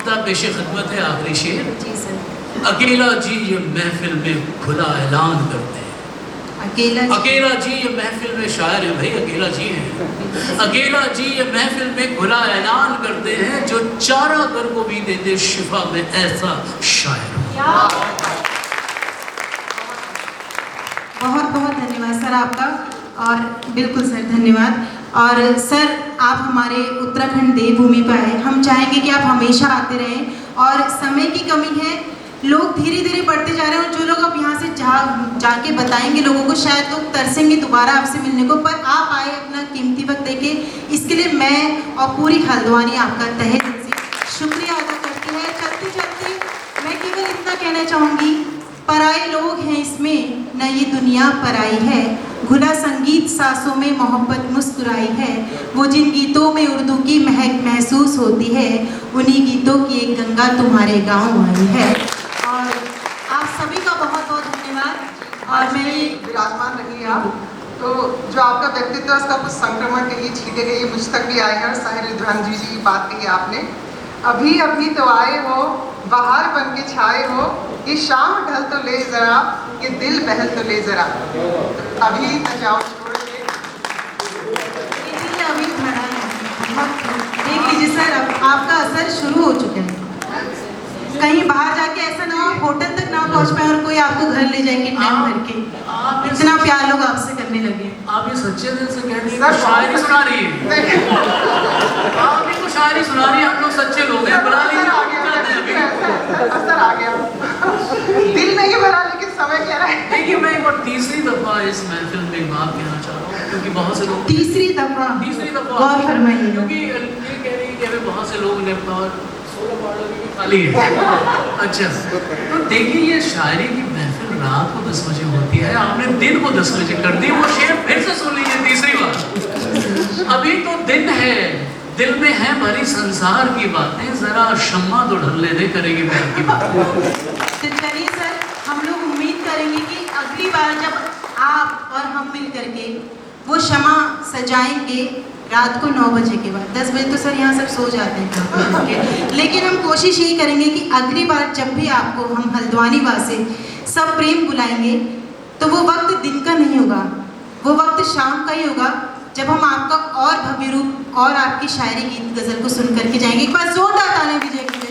किताब पेश खिदमत है आखिरी शेर। जी सर। अकेला जी ये महफिल में खुला ऐलान करते हैं। अकेला जी ये महफिल में शायर है भाई, अकेला जी है। अकेला जी ये महफिल में खुला ऐलान करते हैं, जो चारा कर को भी दे दे शिफा में ऐसा शायर। बहुत बहुत धन्यवाद सर आपका। और बिल्कुल सर धन्यवाद। और सर आप हमारे उत्तराखंड देवभूमि पर आए, हम चाहेंगे कि आप हमेशा आते रहें। और समय की कमी है, लोग धीरे धीरे बढ़ते जा रहे हैं, और जो लोग अब यहाँ से जाके बताएंगे लोगों को, शायद लोग तरसेंगे दोबारा आपसे मिलने को। पर आप आए, अपना कीमती वक्त देके, इसके लिए मैं और पूरी हल्द्वानी आपका तहे दिल से शुक्रिया अदा करती है। चलते चलते मैं केवल इतना कहना चाहूँगी, पराए लोग हैं इसमें न ये दुनिया पराई है, घुला संगीत सांसों में मोहब्बत मुस्कुराई है, वो जिन गीतों में उर्दू की महक महसूस होती है, उन्हीं गीतों की एक गंगा तुम्हारे गांव आई है। और आप सभी का बहुत बहुत धन्यवाद। और मैं विराजमान रही आप, तो जो आपका व्यक्तित्व है उसका कुछ संक्रमण कहिए, छीटे गए, मुझ तक भी आए हैं। और साहिर रिजवान जी की बात कही आपने, अभी अभी तो आए हो, बाहर बन के छाए हो, ये शाम ढल तो ले जरा, ये दिल बहल तो ले जरा, अभी न जाओ छोड़ के। अभी खड़ा है, देख लीजिए सर, अब आपका असर शुरू हो चुका है। कहीं बाहर जाके ऐसा ना हो, होटल तक ना पहुंच पाए और कोई आपको घर ले जाएंगे टाइम भर के, इतना प्यार लोग आपसे करने लगे। आप ये सच्चे दिल से कह रही है, शायरी सुना रही है। आप इनको शायरी सुना रही है, हम लोग सच्चे लोग हैं, बुला लीजिए। असर आ गया, दिल नहीं भरा लेकिन समय कह रहा है। देखिए मैं एक बार तीसरी दफा इस महफिल में एक बात कहना चाह रहा हूँ, क्योंकि बहुत से लोग तीसरी दफा गौर फरमाइए, क्योंकि ये कह रही है कि हमें बहुत से लोग ने और 16 पहाड़ों की खाली है। अच्छा, तो देखिए ये शायरी की महफिल रात को 10 बजे होती है, आपने दिन को 10 बजे कर दी। वो शेर फिर से सुन लीजिए तीसरी बार। अभी तो दिन है, दिल में है भरी संसार की बातें, जरा शम्मा तो ढलने दे, करेंगे प्यार की बात। तो चलिए सर, हम लोग उम्मीद करेंगे कि अगली बार जब आप और हम मिल करके वो शमा सजाएंगे रात को 9 बजे के बाद। 10 बजे तो सर यहाँ सब सो जाते हैं, लेकिन हम कोशिश यही करेंगे कि अगली बार जब भी आपको हम हल्द्वानी वासी सब प्रेम बुलाएंगे, तो वो वक्त दिन का नहीं होगा, वो वक्त शाम का ही होगा, जब हम आपका और भव्य रूप और आपकी शायरी गीत गज़ल को सुन करके जाएंगे। एक बार जोरदार तालियां विजय के लिए।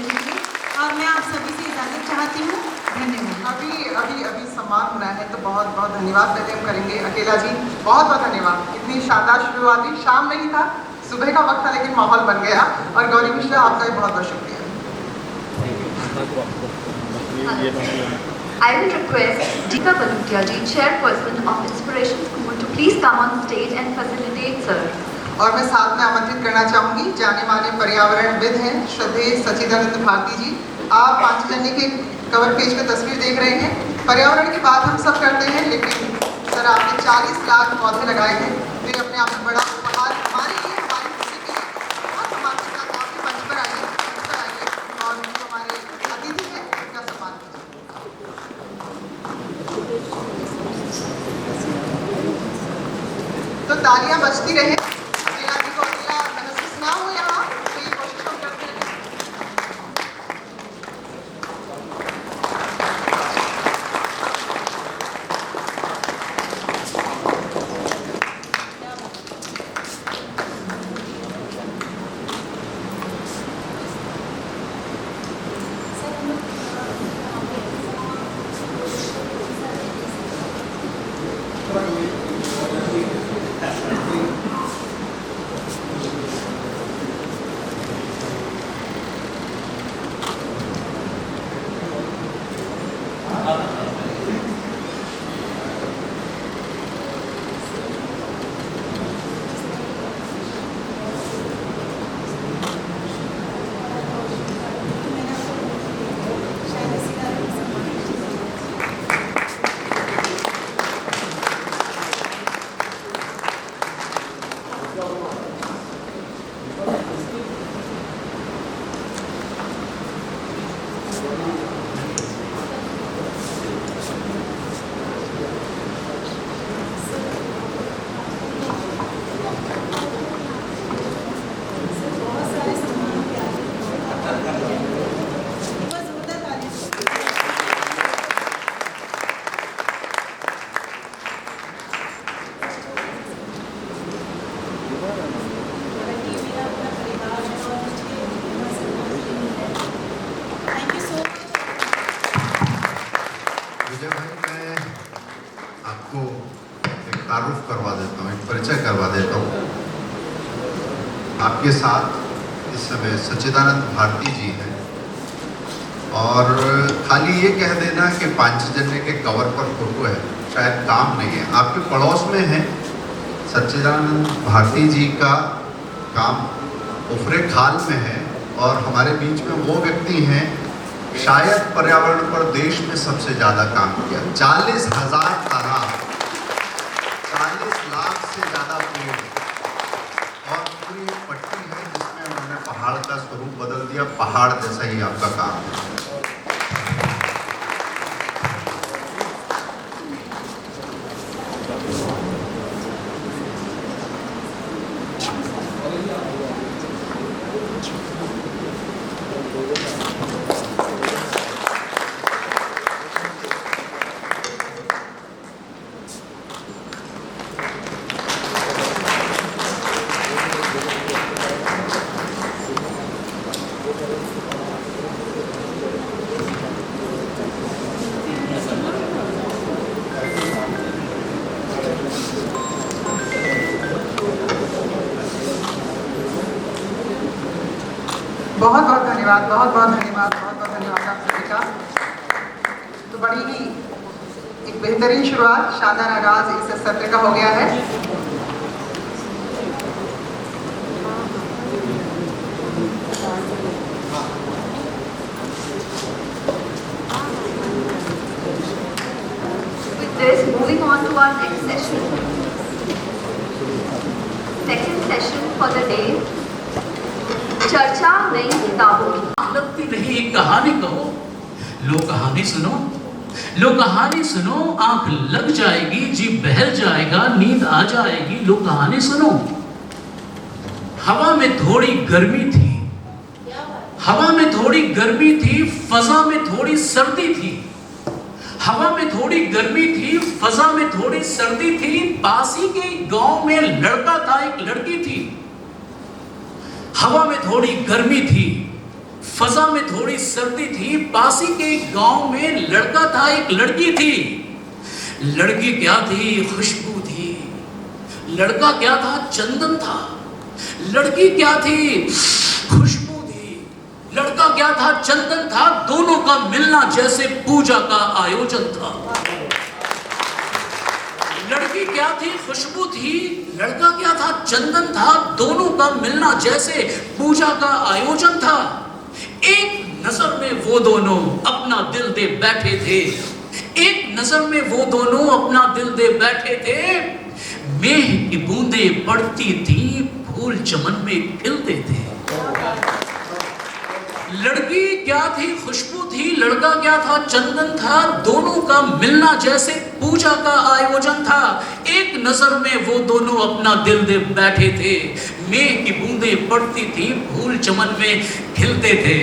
और मैं आप सभी से इजाज़त चाहती हूँ। धन्यवाद। अभी सम्मान होना है, तो बहुत बहुत धन्यवाद पहले हम करेंगे। अकेला जी बहुत बहुत धन्यवाद, इतनी शानदार शुरुआत हुई, शाम नहीं था, सुबह का वक्त था, लेकिन माहौल बन गया। और गौरी मिश्रा आपका भी बहुत बहुत शुक्रिया। I will request Deepa Balutia ji, Chairperson of Inspiration School, to please come on stage and facilitate, sir. और मैं साथ में आमंत्रित करना चाहूँगी जाने माने पर्यावरणविद हैं श्रद्धेय सच्चिदानंद भारती जी। आप पांचजन्य के कवर पेज पे तस्वीर देख रहे हैं। पर्यावरण की बात हम सब करते हैं, लेकिन सर आपने 40 लाख पौधे लगाए हैं, तो ये अपने आप में बड़ा उपहार हमारे लिए, हमारी खुशी के लिए। और हमारे साथ आपके मंच पर आइए और जो हमारे अतिथि हैं उनका सम्मान कीजिए। तो तालियां बजती रहे। तारुफ करवा देता हूँ, एक परिचय करवा देता हूँ। आपके साथ इस समय सच्चिदानंद भारती जी हैं, और खाली ये कह देना कि पांचजन्य के कवर पर फोटो है शायद काम नहीं है। आपके पड़ोस में है सच्चिदानंद भारती जी का काम उफरे खाल में है, और हमारे बीच में वो व्यक्ति हैं शायद पर्यावरण पर देश में सबसे ज़्यादा काम किया। 40,000 तालाब, 40 लाख से ज़्यादा पेड़, और पूरी एक पट्टी है जिसमें उन्होंने पहाड़ का स्वरूप बदल दिया। पहाड़ जैसा ही आपका काम है। बहुत बहुत धन्यवाद, बहुत बहुत धन्यवाद, बहुत बहुत धन्यवाद आप सभी का। तो बड़ी ही एक बेहतरीन शुरुआत, शानदार आगाज इस सत्र का हो गया है। With this, moving on to our next session. Second session for the day. चर्चा नई किताबों की। लगती नहीं एक कहानी कहो, लो कहानी सुनो, लो कहानी सुनो, आंख लग जाएगी, जी बहल जाएगा, नींद आ जाएगी, लो कहानी सुनो। हवा में थोड़ी गर्मी थी, हवा में थोड़ी गर्मी थी, फजा में थोड़ी सर्दी थी। हवा में थोड़ी गर्मी थी, फजा में थोड़ी सर्दी थी। पास ही के गांव में लड़का था, एक लड़की थी। हवा में थोड़ी गर्मी थी, फजा में थोड़ी सर्दी थी। पास ही के गांव में लड़का था, एक लड़की थी। लड़की क्या थी? खुशबू थी। लड़का क्या था? चंदन था। लड़की क्या थी? खुशबू थी। लड़का क्या था? चंदन था। दोनों का मिलना जैसे पूजा का आयोजन था। लड़की क्या थी? खुशबू थी। लड़का क्या था? चंदन था। दोनों का मिलना जैसे पूजा का आयोजन था। एक नजर में वो दोनों अपना दिल दे बैठे थे। एक नजर में वो दोनों अपना दिल दे बैठे थे। मेघ की बूंदें पड़ती थी, फूल चमन में खिलते थे। लड़की क्या थी? खुशबू थी। लड़का क्या था? चंदन था। दोनों का मिलना जैसे पूजा का आयोजन था। एक नजर में वो दोनों अपना दिल दे बैठे थे। मेघ की बूंदें पड़ती थी, फूल चमन में खिलते थे।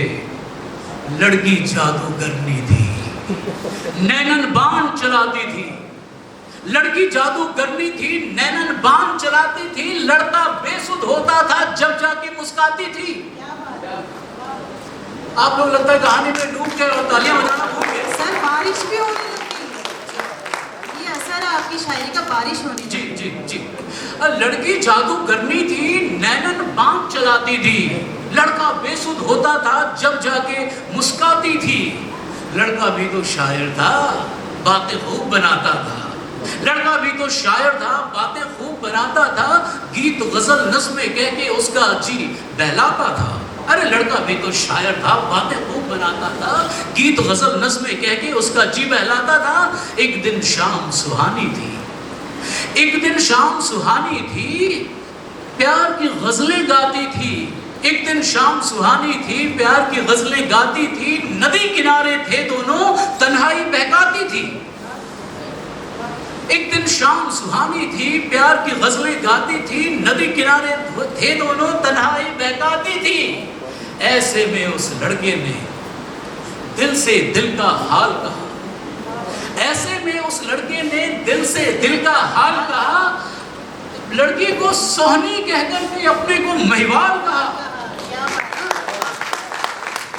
लड़की जादूगरनी थी, नैनन बाण चलाती थी। लड़की जादूगरनी थी, नैनन बाण चलाती थी। लड़का बेसुध होता था जब जाके मुस्कुराती थी। आप लोग लगता है कहानी में डूब गए और तालियां बजाना भूल गए। सर बारिश भी होने लगी, ये असर है आपकी शायरी का, बारिश होने जी लगी। जी जी। लड़की जादूगरनी थी, नैनन बाण चलाती थी। लड़का बेसुध होता था जब जाके मुस्कुराती थी। लड़का भी तो शायर था, बातें खूब बनाता था। लड़का भी तो शायर था, बातें खूब बनाता था। गीत गजल नज़्में कह के उसका जी बहलाता था। अरे लड़का भी तो शायर था, बातें खूब बनाता था। गीत गजल नज़्में कह के उसका जी बहलाता था। एक दिन शाम सुहानी थी, एक दिन शाम सुहानी थी, प्यार की गजलें गाती थी। एक दिन शाम सुहानी थी, प्यार की गजलें गाती थी। नदी किनारे थे दोनों, तन्हाई बहकाती थी। एक दिन शाम सुहानी थी, प्यार की गजलें गाती थी। नदी किनारे थे दोनों, तन्हाई बहकाती थी। ऐसे में उस लड़के ने दिल से दिल का हाल कहा। ऐसे में उस लड़के ने दिल से दिल का हाल कहा। लड़की को सोहनी कहकर के अपने को महिवाल कहा।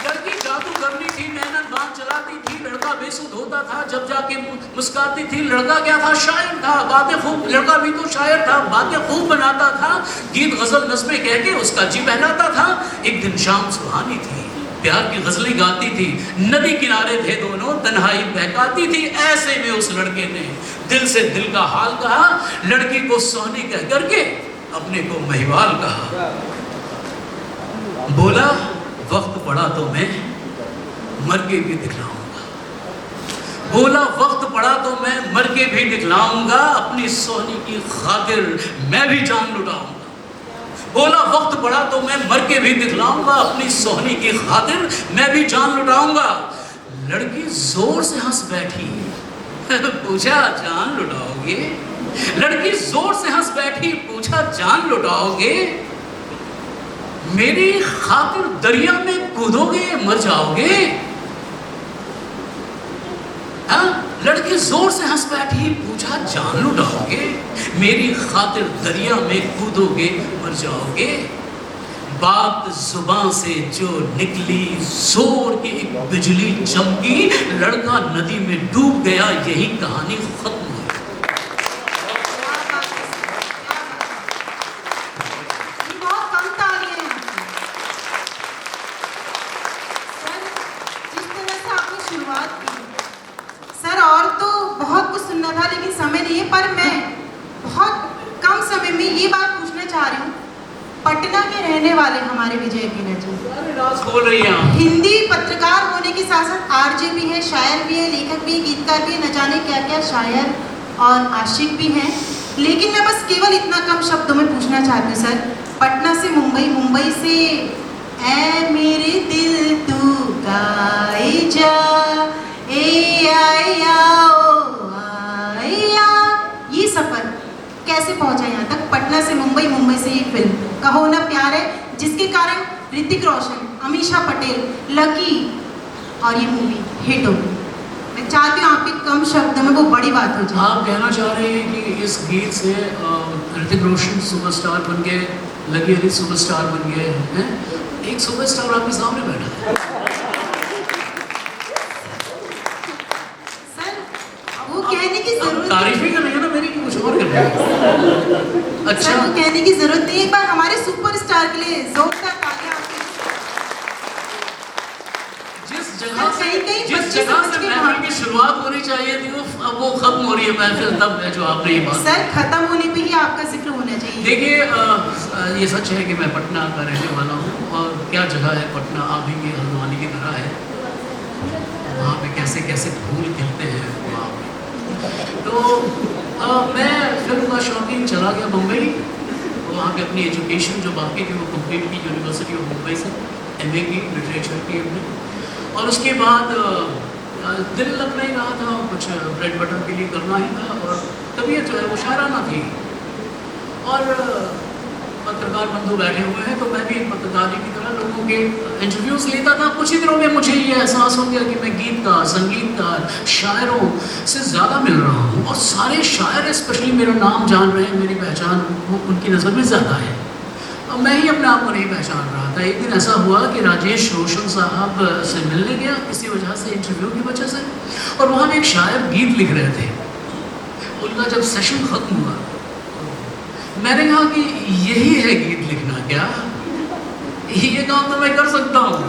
लड़की जादूगरनी थी, नैनन बाण चलाती थी। लड़का बेसुध होता था, जब जाके मुस्कुराती थी। लड़का क्या था? शायर था, बातें खूब, लड़का भी तो शायर था, बातें खूब बनाता था, गीत गजल नज़्में कह के उसका जी बहलाता था। एक दिन शाम सुहानी थी, प्यार की गजलें गाती थी, नदी किनारे थे दोनों, तन्हाई बहकाती थी। ऐसे में उस लड़के ने दिल से दिल का हाल कहा, लड़की को सोनी कह करके अपने को महिवाल कहा। बोला वक्त पड़ा तो मैं मर के भी दिखलाऊंगा, बोला वक्त पड़ा तो मैं मर के भी दिखलाऊंगा, अपनी सोनी की खातिर मैं भी जान लुटाऊंगा। बोला वक्त पड़ा तो मैं मर के भी दिखलाऊंगा, अपनी सोनी की खातिर मैं भी जान लुटाऊंगा। लड़की जोर से हंस बैठी, पूछा जान लुटाओगे? लड़की जोर से हंस बैठी, पूछा जान लुटाओगे? मेरी खातिर दरिया में कूदोगे, मर जाओगे? हाँ? लड़की जोर से हंस बैठी, पूछा जान लुटाओगे? मेरी खातिर दरिया में कूदोगे, मर जाओगे? बात जुबान से जो निकली, जोर की एक बिजली चमकी, लड़का नदी में डूब गया, यही कहानी खत्म हुई। बहुत कम तालियां हैं। सर, जिस तरह से आपने शुरुआत की, सर और तो बहुत कुछ सुनना था लेकिन समय नहीं है, पर मैं बहुत कम समय में ये बात पूछना चाह रही हूँ। पटना के रहने वाले हमारे विजय वीणा जी, बोल रही हैं आप। हिंदी पत्रकार होने के साथ साथ आरजे भी है, शायर भी है, लेखक भी है, गीतकार भी है, न जाने क्या क्या शायर और आशिक भी हैं। लेकिन मैं बस केवल इतना कम शब्दों में पूछना चाहती हूँ सर, पटना से मुंबई, मुंबई से ऐ मेरे दिल तू गाए जा, ए आया ओ आया, ये सफर कैसे पहुंचा यहाँ तक? पटना से मुंबई, मुंबई से ये फिल्म कहो ना प्यार है, जिसके कारण ऋतिक रोशन, अमीषा पटेल, लकी और ये मूवी हिट हो गई। मैं चाहती हूँ आपके कम शब्दों में वो बड़ी बात हो जाए। आप कहना चाह रहे हैं कि इस गीत से ऋतिक रोशन सुपरस्टार बन गए, लकी अली सुपरस्टार बन गए हैं। एक सुपरस्टार आपके सामने बैठा है। सर, वो कहने की जरूरत तारीफ ही कर रही है ना मेरी, कि कुछ और कर रही है? अच्छा, सर, वो कहने की जरूरत नहीं है। एक बार हमारे सुपरस्टार के लिए जोरदार तालियां आपके। जिस जगह से कहीं-कहीं जिस बच्चे जगह समझ से के महफिल की शुरुआत होनी चाहिए थी, अब वो खत्म हो रही है महफिल, तब है जो आपने ये बात। सर, खत्म होने पे ही आपका जिक्र होना चाहिए। देखिए, ये सच है कि मैं पटना का रहने वाला हूँ, और क्या जगह है पटना, आप ही की हल्द्वानी की तरह है। वहाँ पे कैसे कैसे फूल खिलते हैं वहाँ पे। तो मैं फिल्म का शौकीन चला गया मुंबई, वहाँ पे अपनी एजुकेशन जो बाकी थी वो कंप्लीट की यूनिवर्सिटी ऑफ मुंबई से, MA की लिटरेचर की अपनी। और उसके बाद दिल लग नहीं रहा था, कुछ ब्रेड बटर के लिए करना ही था, और तबीयत जो है वो शायराना थी। और पत्रकार बंधु बैठे हुए हैं, तो मैं भी पत्रकारी की तरह लोगों के इंटरव्यूज़ लेता था। कुछ ही दिनों में मुझे ये एहसास हो गया कि मैं गीतकार, संगीतकार, शायरों से ज़्यादा मिल रहा हूँ, और सारे शायर स्पेशली मेरा नाम जान रहे हैं, मेरी पहचान वो उनकी नज़र में ज़्यादा है। अब मैं ही अपने आप को नहीं पहचान रहा था। एक दिन ऐसा हुआ कि राजेश रोशन साहब से मिलने गया किसी वजह से, इंटरव्यू की वजह से, और वहाँ पे एक शायर गीत लिख रहे थे। उनका जब सेशन ख़त्म हुआ, मैंने कहा कि यही है गीत लिखना क्या? ये काम तो मैं कर सकता हूँ।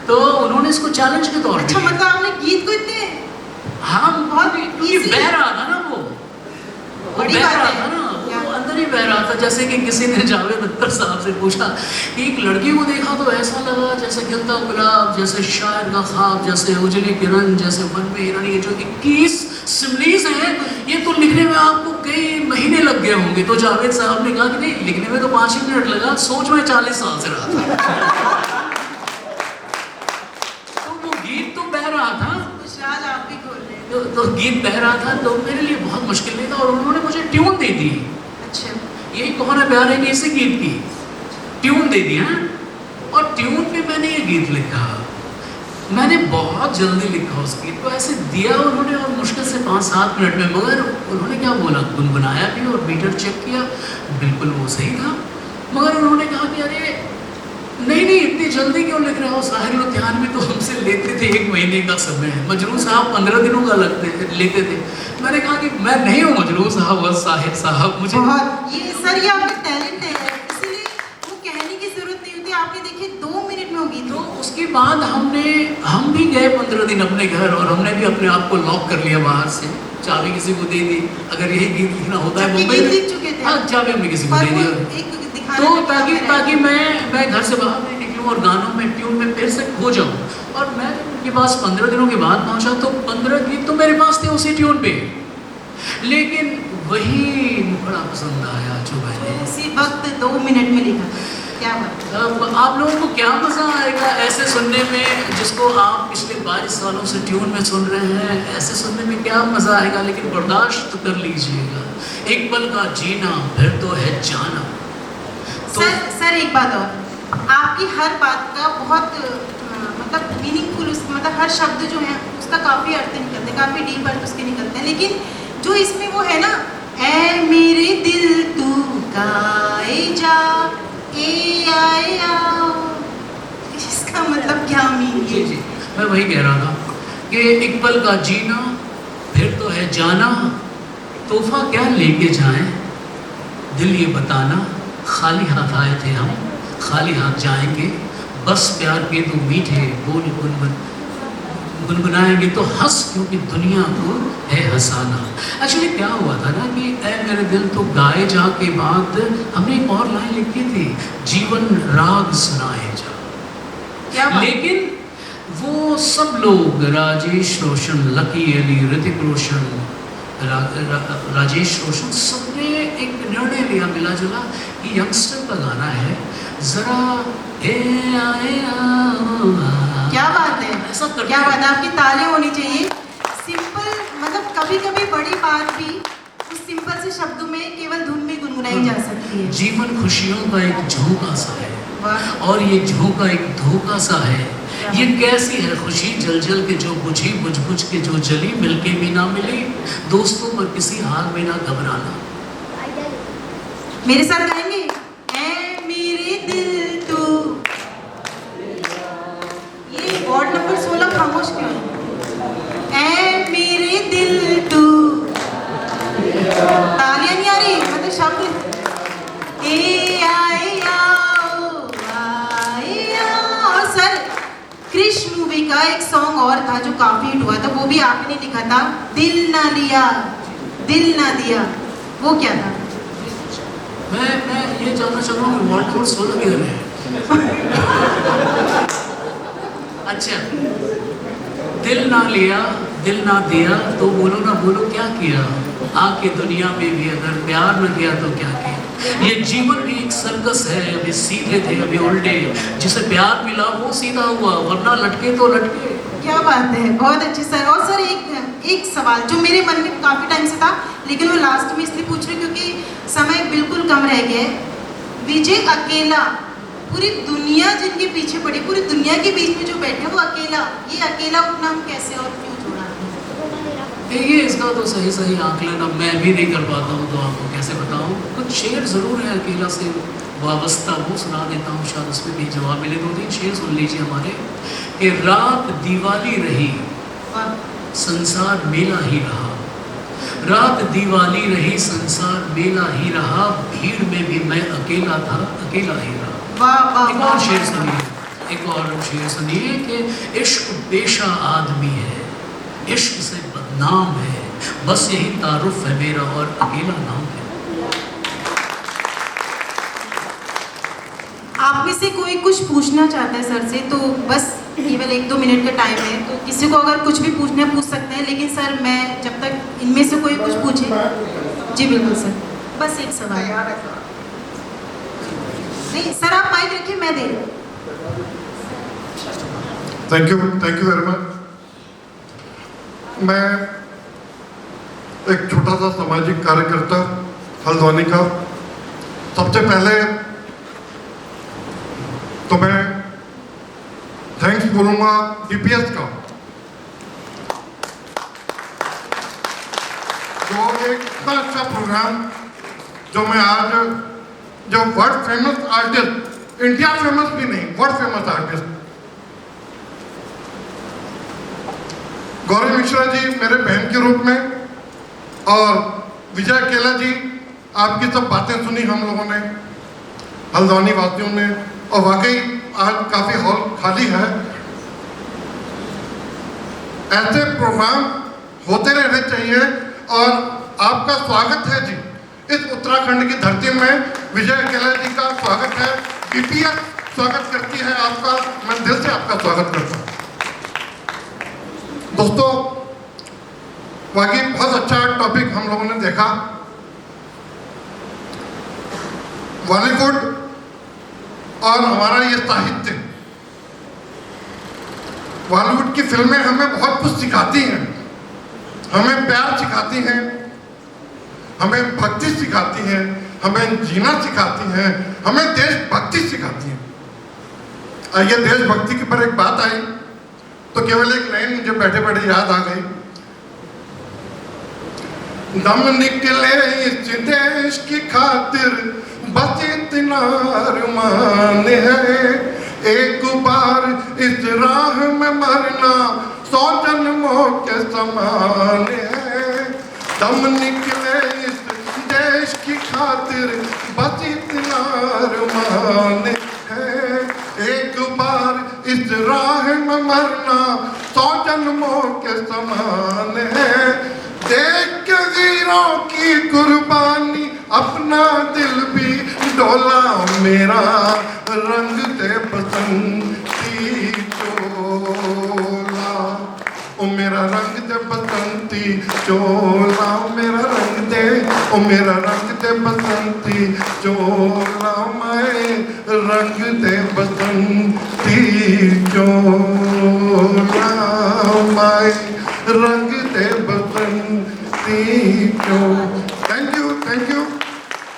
तो उन्होंने इसको चैलेंज के तौर पे अच्छा, मतलब आपने गीत को इतने हाँ, बहुत ये easy- बह रहा था ना, वो बड़ी बह बात रहा है। था ना, क्या? वो अंदर ही बह रहा था। जैसे कि किसी ने जावेद अख्तर साहब से पूछा कि एक लड़की को देखा तो ऐसा लगा जैसे खिलता गुलाब, जैसे शायर का ख्वाब, जैसे उजली किरण, जैसे मन में हिरण। ये जो 21 सिमलीज हैं, ये तो लिखने में आपको कई महीने लग गए होंगे। तो जावेद साहब ने कहा कि नहीं, लिखने में तो 5 ही मिनट लगा, सोच में 40 साल से रहा था। तो वो गीत तो बह रहा था, कुछ राज आप भी खोल रहे हैं। तो गीत बह रहा था, तो मेरे लिए बहुत मुश्किल नहीं था, और उन्होंने मुझे ट्यून दे दी। अच्छा, यही कौन है प्यार है कि इसी गीत की ट्यून दे दी है, और ट्यून पे मैंने ये गीत लिखा। मैंने बहुत जल्दी लिखा उस गीत को, ऐसे दिया उन्होंने, और मुश्किल से 5-7 मिनट में। मगर उन्होंने क्या बोला, गुनगुनाया भी और मीटर चेक किया, बिल्कुल वो सही था। मगर उन्होंने कहा कि अरे नहीं, इतनी जल्दी क्यों लिख रहे हो? साहिर लुधियान में तो हमसे लेते थे 1 महीने का समय, मजरू साहब 15 दिनों का लेते थे। मैंने कहा कि मैं नहीं हूँ मजरू साहब और साहिर साहब, मुझे बहुत ये सर, ये आपका टैलेंट है, इसलिए वो कहने की जरूरत नहीं होती। आपने देखिए 2 मिनट में होगी। तो उसके बाद हम भी गए 15 दिन अपने घर, और हमने भी अपने आप को लॉक कर लिया बाहर से, चाबी किसी को दे दी। अगर यही गीत लिखना होता है मुंबई में, लिख चुके थे। हाँ, चाबी हमने किसी को पर दे वो दी, एक दिखाने तो में ताकि क्या ताकि मैं घर से बाहर नहीं निकलूँ और गानों में ट्यून में फिर से खो जाऊँ। और मैं जब उनके पास 15 दिनों के बाद पहुंचा तो 15 गीत तो मेरे पास थे उसी ट्यून पे, लेकिन वही मुखड़ा पसंद आया जो मैंने उसी वक्त 2 मिनट में लिखा। क्या बात है। अब आप लोगों को क्या मज़ा आएगा ऐसे सुनने में, जिसको आप पिछले 22 सालों से ट्यून में सुन रहे हैं, ऐसे सुनने में क्या मज़ा आएगा? लेकिन बर्दाश्त कर लीजिएगा, एक पल का जीना फिर तो है जाना। तो सर एक बात और, आपकी हर बात का बहुत मतलब मीनिंगफुल, मतलब हर शब्द जो है उसका काफ़ी अर्थ निकलते हैं, काफ़ी डीप अर्थ उसके निकलते हैं। लेकिन जो इसमें वो है ना, ऐ मेरे दिल तू गाए जा, ए आए आओ, इसका मतलब क्या मीनिंग जी है? जी, मैं वही कह रहा था कि एक पल का जीना फिर तो है जाना, तोहफा क्या लेके जाएं, दिल ये बताना, खाली हाथ आए थे हम, खाली हाथ जाएंगे, बस प्यार के दो मीठे बोल गुनगुनाएंगे तो हंस, क्योंकि दुनिया को है हंसाना। एक्चुअली क्या हुआ था ना कि ऐ मेरे दिल तो गाए जा के बाद हमने एक और लाइन लिखी थी, जीवन राग सुनाए जा। क्या बात? लेकिन वो सब लोग, राजेश रोशन, लकी अली, ऋतिक रोशन, राजेश रोशन, सबने एक निर्णय लिया मिला जुला कि यंगस्टर का गाना है, जरा ए आए आओ। क्या बात है, ऐसा करते क्या हैं। बात है, आपकी तालियां होनी चाहिए। सिंपल, मतलब कभी कभी बड़ी बात भी उस सिंपल से शब्दों में केवल धुन में गुनगुनाई जा सकती है। जीवन खुशियों का एक झोंका सा है, वाह। और ये झोंका एक धोखा सा है। ये कैसी है खुशी जल जल के जो बुझी, बुझ बुझ के जो जली, मिलके भी ना मिली, दोस्तों पर किसी हाल में ना घबराना। मेरे साथ गाएंगे, ऐ मेरे दिल तू, ये वार्ड नंबर 16 खामोश क्यों है? ऐ मेरे दिल तू, तालियां नहीं आ रही, मतलब शब्द, ए आए आओ, आए आओ। और सर क्रिश मूवी का एक सॉन्ग और था जो काफी हिट हुआ था, वो भी आपने लिखा था, दिल ना लिया दिल ना दिया, वो क्या था? मैं ये जानना चाह रहा हूँ कि वार्ड नंबर 16 किधर है? अच्छा, दिल ना लिया दिल ना दिया, तो बोलो ना बोलो क्या किया, आके दुनिया में भी अगर प्यार न किया तो क्या किया। ये जीवन भी एक सर्कस है, अभी सीधे थे अभी उल्टे, जिसे प्यार मिला वो सीधा हुआ, वरना लटके तो लटके। क्या बात है, बहुत अच्छी सर। और सर एक सवाल जो मेरे मन में काफ़ी टाइम से था, लेकिन वो लास्ट में इसलिए पूछ रही हूँ क्योंकि समय बिल्कुल कम रह गया है। विजय अकेला, पूरी दुनिया जिनके पीछे पड़ी, पूरी दुनिया के बीच में जो बैठे वो अकेला, ये अकेला उपनाम कैसे और क्यों जोड़ा? ये इसका तो सही आकलन अब मैं भी नहीं कर पाता हूँ, तो आपको कैसे बताऊँ। कुछ शेर ज़रूर है अकेला से वाबस्ता, वो सुना देता हूँ, शायद उसमें भी जवाब मिले। 2-3 शेर सुन लीजिए हमारे, कि रात दिवाली रही संसार मेला ही रहा, रात दिवाली रही संसार मेला ही रहा, भीड़ में भी मैं अकेला था अकेला ही रहा। वाह वाह। एक और शेर सुनिए, एक और शेर सुनिए कि इश्क पेशा आदमी है, इश्क से बदनाम है, बस यही तारुफ है मेरा और अकेला नाम है। आप में से कोई कुछ पूछना चाहता है सर से, तो बस केवल 1-2 मिनट का टाइम है, तो किसी को अगर कुछ भी पूछना है पूछ सकते हैं। लेकिन सर मैं जब तक इनमें से कोई कुछ पूछे। जी बिल्कुल सर, बस एक सवाल। तैयार है सर? नहीं सर, आप माइक रखिए, मैं दे रही हूँ। Thank you very much. मैं एक छोटा सा सामाजिक कार्यकर्ता हल्द्वानी का। सबसे पहले तो मैं थैंक्स बोलूँगा डीपीएस का, जो एक इतना अच्छा प्रोग्राम, जो मैं आज जो world famous artist India famous भी नहीं, world famous artist. Gauri Mishra ji मेरे बहन के रूप में, और विजय केला जी, आपकी सब बातें सुनी हम लोगों ने, हल्द्वानी वासियों ने, और वाकई आज काफी हॉल खाली है। ऐसे प्रोग्राम होते रहने चाहिए और आपका स्वागत है जी इस उत्तराखंड की धरती में। विजय केला जी का स्वागत है, डीपीएस स्वागत करती है आपका, मैं दिल से आपका स्वागत करता हूँ। दोस्तों, वाकई बहुत अच्छा टॉपिक हम लोगों ने देखा। बॉलीवुड और हमारा ये साहित्य, बॉलीवुड की फिल्में हमें बहुत कुछ सिखाती हैं, हमें प्यार सिखाती हैं, हमें भक्ति सिखाती हैं, हमें जीना सिखाती हैं, हमें देशभक्ति सिखाती हैं। ये देशभक्ति के पर एक बात आई तो केवल एक लाइन मुझे बैठे बैठे याद आ गई। दम निकले इस देश की खातिर बस इतना अरमान है, एक बार इस राह में मरना 100 जन्मों के समान है। दम निकले इस देश की खातिर बस इतना अरमान है, एक बार इस राह में मरना 100 जन्मों के समान है। देख के वीरों की कुर्बानी अपना दिल भी डोला, मेरा रंग दे बसंती चोला, ओ मेरा रंग दे बसंती चोला, मेरा रंग दे, ओ मेरा रंग दे बसंती चोला, मैं रंग दे बसंती चोला, मैं रंग दे बसंती चोला। Thank you, thank you,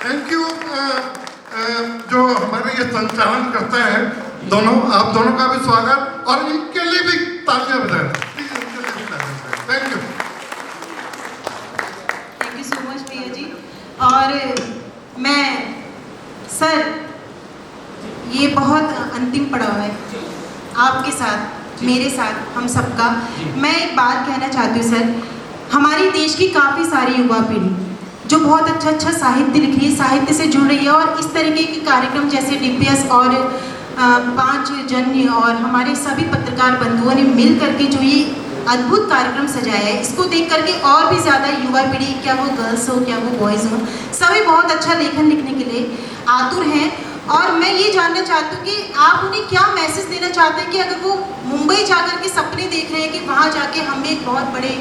thank you. जो हमारे ये संचालन करते हैं दोनों, आप दोनों का भी स्वागत, और इनके लिए भी तालियां बजाएं। Thank you, thank you so much भैया जी। और मैं सर, ये बहुत अंतिम पड़ाव है आपके साथ, मेरे साथ, हम सबका। मैं एक बात कहना चाहती हूँ सर, हमारी देश की काफ़ी सारी युवा पीढ़ी जो बहुत अच्छा अच्छा साहित्य लिख रही है, साहित्य से जुड़ रही है, और इस तरीके के कार्यक्रम जैसे डीपीएस और 5 जन और हमारे सभी पत्रकार बंधुओं ने मिल करके जो ये अद्भुत कार्यक्रम सजाया है, इसको देख करके और भी ज़्यादा युवा पीढ़ी, क्या वो गर्ल्स हो क्या वो बॉयज़ हो, सभी बहुत अच्छा लेखन लिखने के लिए आतुर हैं। और मैं ये जानना चाहती हूँ कि आप उन्हें क्या मैसेज देना चाहते हैं कि अगर वो मुंबई जाकर के सपने देख रहे हैं कि वहाँ जाके हम भी एक बहुत बड़े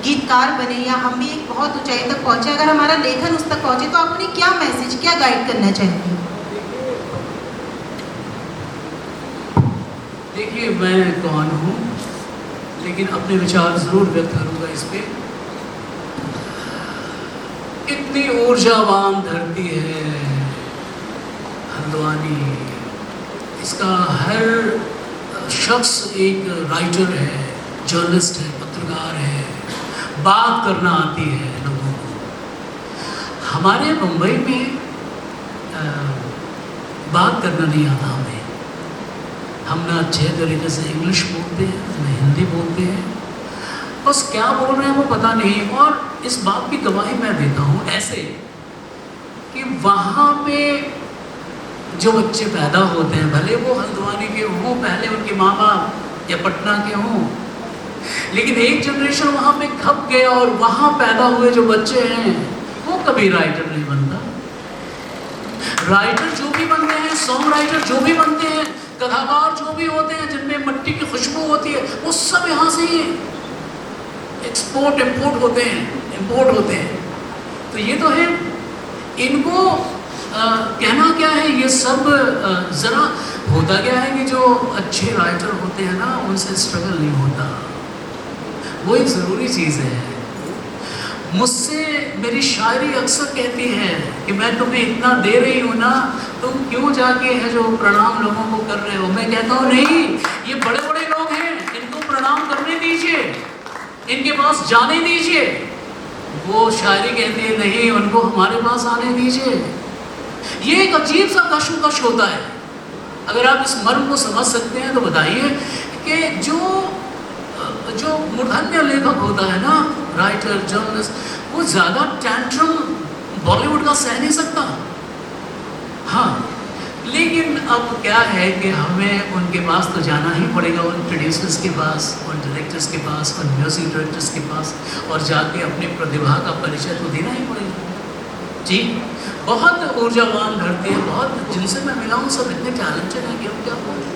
गीतकार बने या हम भी एक बहुत ऊंचाई तक पहुँचे, अगर हमारा लेखन उस तक पहुँचे, तो आप उन्हें क्या मैसेज, क्या गाइड करना चाहेंगे? देखिए, मैं कौन हूँ, लेकिन अपने विचार ज़रूर व्यक्त करूँगा इस पे। इतनी ऊर्जावान धरती है हल्द्वानी, इसका हर शख्स एक राइटर है, जर्नलिस्ट है, पत्रकार है, बात करना आती है लोगों को। हमारे मुंबई में बात करना नहीं आता हमें, हम ना अच्छे तरीके से इंग्लिश बोलते हैं, ना हिंदी बोलते हैं, बस क्या बोल रहे हैं वो पता नहीं। और इस बात की गवाही मैं देता हूँ ऐसे कि वहाँ पे जो बच्चे पैदा होते हैं, भले वो हल्द्वानी के हों, पहले उनके माँ बाप या पटना के हों, लेकिन एक जनरेशन वहाँ पे खप गया और वहाँ पैदा हुए जो बच्चे हैं वो कभी राइटर नहीं बनता। राइटर जो भी बनते हैं, सॉन्ग राइटर जो भी बनते हैं, कथाकार जो भी होते हैं जिनमें मिट्टी की खुशबू होती है, वो सब यहाँ से ही एक्सपोर्ट इम्पोर्ट होते हैं, इम्पोर्ट होते हैं। तो ये तो है, इनको कहना क्या है, ये सब ज़रा होता क्या है कि जो अच्छे राइटर होते हैं ना, उनसे स्ट्रगल नहीं होता, वो एक ज़रूरी चीज़ है। मुझसे मेरी शायरी अक्सर कहती है कि मैं तुम्हें इतना दे रही हूँ ना, तुम क्यों जाके है जो प्रणाम लोगों को कर रहे हो। मैं कहता हूँ नहीं, ये बड़े बड़े लोग हैं, इनको प्रणाम करने दीजिए, इनके पास जाने दीजिए। वो शायरी कहती है नहीं, उनको हमारे पास आने दीजिए। ये एक अजीब सा कशमकश होता है अगर आप इस मर्म को समझ सकते हैं तो बताइए कि जो मूर्धन्य लेखक होता है ना, राइटर, जर्नलिस्ट, वो ज़्यादा टैंट्रम बॉलीवुड का सह नहीं सकता। हाँ, लेकिन अब क्या है कि हमें उनके पास तो जाना ही पड़ेगा, उन प्रोड्यूसर्स के पास, उन डायरेक्टर्स के पास, उन म्यूजिक डायरेक्टर्स के पास, और जाके अपनी प्रतिभा का परिचय तो देना ही पड़ेगा। जी, बहुत ऊर्जावान लड़के हैं, बहुत जिनसे मैं मिला हूँ सब इतने टैलेंटेड हैं कि हम क्या बोलें।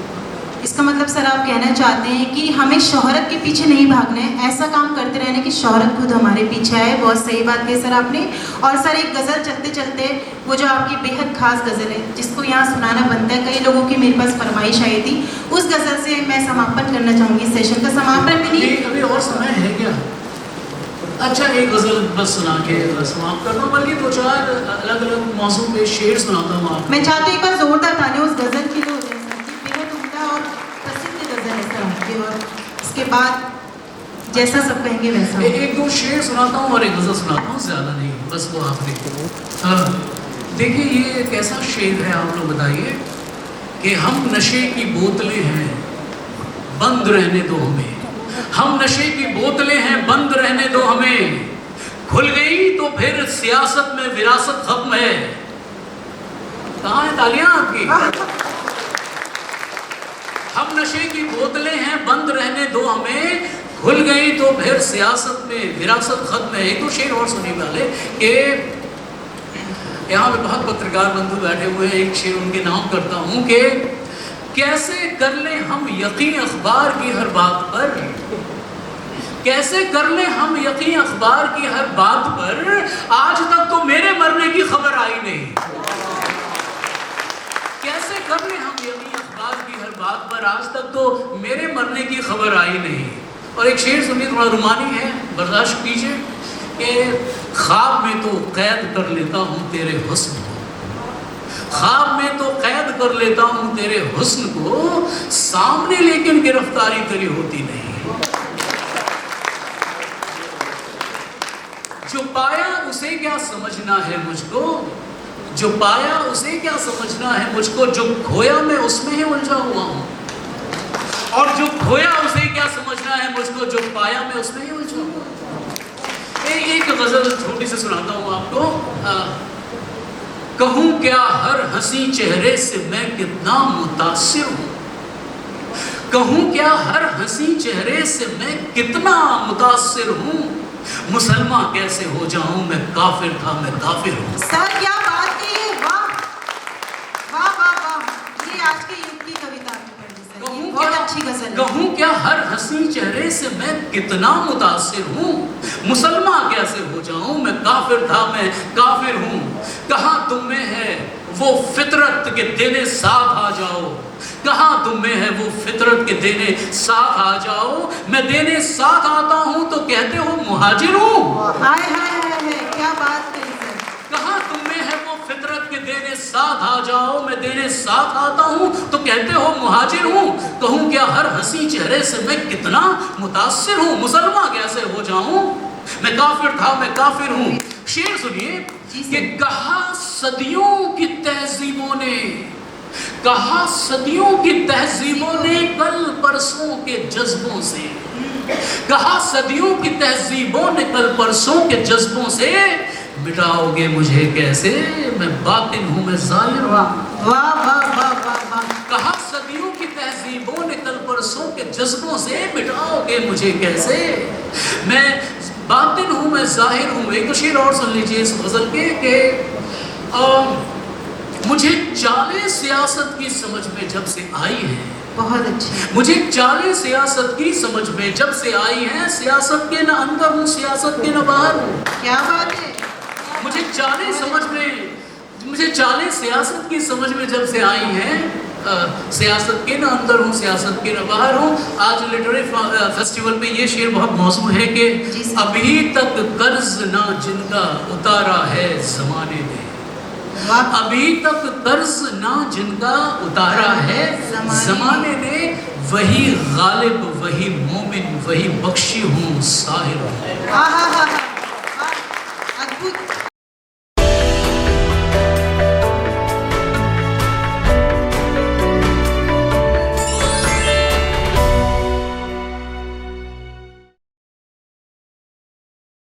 इसका मतलब सर आप कहना चाहते हैं कि हमें शोहरत के पीछे नहीं भागना है, ऐसा काम करते रहना कि शोहरत खुद हमारे पीछे आए। बहुत सही बात कही सर आपने। और सर एक गज़ल चलते चलते, वो जो आपकी बेहद खास गज़ल है जिसको यहाँ सुनाना बनता है, कई लोगों की मेरे पास फरमाइश आई थी, उस गज़ल से मैं समापन करना चाहूँगी सेशन का। समापन में नहीं, अभी और समय है क्या? अच्छा, एक गज़ल बस सुना के समाप्त करता हूँ, बल्कि 2-4 अलग अलग मौजू पे शेर सुनाता हूँ आपको। मैं चाहती हूँ एक बार जोरदार ताने उस गज़ल के लिए हो जाए सर, कि बेहद उम्दा और प्रसिद्ध गज़ल है सर आपकी, और इसके बाद जैसा सब कहेंगे वैसा। एक दो शेर सुनाता हूँ और एक गज़ल सुनाता हूँ, ज़्यादा नहीं, बस वो आप देखो। हाँ, देखिए ये कैसा शेर है, आप लोग बताइए कि हम नशे की बोतलें हैं, बंद रहने दो हमें। हम नशे की बोतलें हैं, बंद रहने दो हमें। खुल गई तो फिर सियासत में विरासत खत्म है। कहाँ है तालियां आपकी? हम नशे की बोतलें हैं, बंद रहने दो हमें। खुल गई तो फिर सियासत में विरासत खत्म है। एक दो शेर और सुनने वाले कि यहाँ पे बहुत पत्रकार बंधु बैठे हुए हैं, एक शेर उनके नाम करता हूँ कि कैसे कर लें हम यकीन अखबार की हर बात पर, कैसे कर लें हम यकीन अखबार की हर बात पर, आज तक तो मेरे मरने की खबर आई नहीं। कैसे कर लें हम यकीन अखबार की हर बात पर, आज तक तो मेरे मरने की खबर आई नहीं। और एक शेर सुनिए, थोड़ा रुमानी है, बर्दाश्त कीजिए कि ख्वाब में तो कैद कर लेता हूँ तेरे हुस्न को, ख्वाब में तो कैद कर लेता हूँ तेरे हुस्न को, सामने लेकिन गिरफ्तारी करी होती नहीं। जो पाया उसे क्या समझना है मुझको, जो पाया उसे क्या समझना है मुझको, जो खोया मैं उसमें ही उलझा हुआ हूँ। और जो खोया उसे क्या समझना है मुझको, जो पाया मैं उसमें ही उलझा हुआ हूँ। एक गजल छोटी सी सुनाता हूँ आपको। कहूँ क्या हर हंसी चेहरे से मैं कितना मुतासिर हूँ, कहूँ क्या हर हंसी चेहरे से मैं कितना मुतासिर हूँ, मुसलमान कैसे हो जाऊं मैं काफिर था मैं काफिर हूँ। सर क्या बात कही है, वाह वाह वाह वाह, ये आज के युग की कविता आपने पढ़ी सर, ये बहुत अच्छी गजल है। कहूँ क्या हर हंसी चेहरे से मैं कितना मुतासिर हूँ, मुसलमान कैसे हो जाऊं मैं काफिर था मैं काफिर हूँ। कहाँ तुम में है वो फितरत के देने साथ आ जाओ, कहाँ तुम में है वो फितरत के देने साथ आ जाओ, मैं देने साथ आता हूँ तो कहते हो मुहाजिर हूँ। हाय हाय हाय, क्या बात कही सर। कहाँ तुम में है वो फितरत के देने साथ आ जाओ, मैं देने साथ आता हूँ तो कहते हो मुहाजिर हूँ। कहूँ क्या हर हंसी चेहरे से मैं कितना मुतासिर हूँ, मुसलमान कैसे हो जाऊँ मैं काफिर था मैं काफिर हूँ। शेर सुनिए कि कहा सदियों की तहजीबों ने, कहा सदियों की तहजीबों ने कल परसों के जज्बों से, कहा सदियों की तहजीबों ने कल परसों के जज्बों से, मिटाओगे मुझे कैसे मैं बातिन हूँ मैं ज़ाहिर हूँ। वाह वाह वाह वाह वाह। कहा सदियों की तहजीबों ने कल परसों के जज्बों से, मिटाओगे मुझे कैसे मैं बातिन हूँ मैं ज़ाहिर हूँ। एक शेर और सुन लीजिए इस गज़ल के कि मुझे चालें सियासत की समझ में जब से आई है, बहुत अच्छी। मुझे चालें सियासत की समझ में जब से आई है, सियासत के न अंदर हूँ सियासत के न बाहर हूँ। क्या बात है। मुझे चालें समझ में, मुझे चालें सियासत की समझ में जब से आई हैं, सियासत के न अंदर हूँ सियासत के न बाहर हूँ। आज लिटरेरी फेस्टिवल पे ये शेर बहुत मौजू है कि अभी तक कर्ज ना जिनका उतारा है ज़माने ने, अभी तक कर्ज ना जिनका उतारा है ज़माने ने, वही गालिब वही मोमिन वही बख्शी हूँ साहिर हूँ।